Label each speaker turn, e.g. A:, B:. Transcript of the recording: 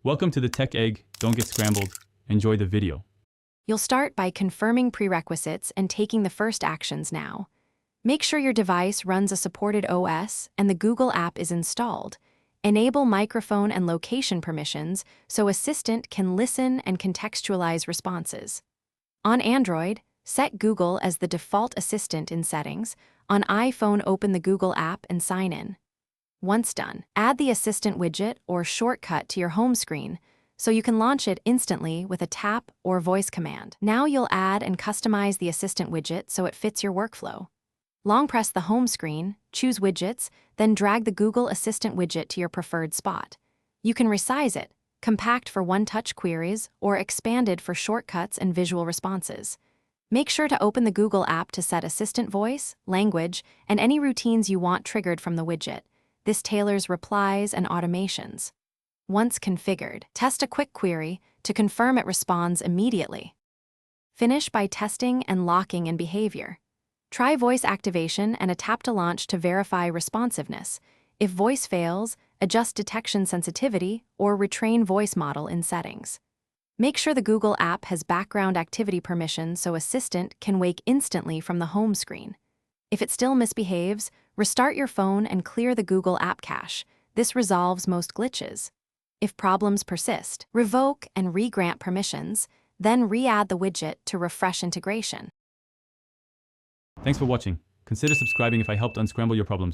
A: Welcome to the Tech Egg. Don't get scrambled. Enjoy the video.
B: You'll start by confirming prerequisites and taking the first actions now. Make sure your device runs a supported OS and the Google app is installed. Enable microphone and location permissions so Assistant can listen and contextualize responses. On Android, set Google as the default assistant in settings. On iPhone, open the Google app and sign in. Once done, add the Assistant widget or shortcut to your home screen so you can launch it instantly with a tap or voice command. Now you'll add and customize the Assistant widget so it fits your workflow. Long press the home screen, choose Widgets, then drag the Google Assistant widget to your preferred spot. You can resize it, compact for one-touch queries, or expanded for shortcuts and visual responses. Make sure to open the Google app to set Assistant voice, language, and any routines you want triggered from the widget. This tailors replies and automations. Once configured, test a quick query to confirm it responds immediately. Finish by testing and locking in behavior. Try voice activation and a tap to launch to verify responsiveness. If voice fails, adjust detection sensitivity or retrain voice model in settings. Make sure the Google app has background activity permissions so Assistant can wake instantly from the home screen. If it still misbehaves, restart your phone and clear the Google app cache. This resolves most glitches. If problems persist, revoke and re-grant permissions, then re-add the widget to refresh integration.
A: Thanks for watching. Consider subscribing if I helped unscramble your problems.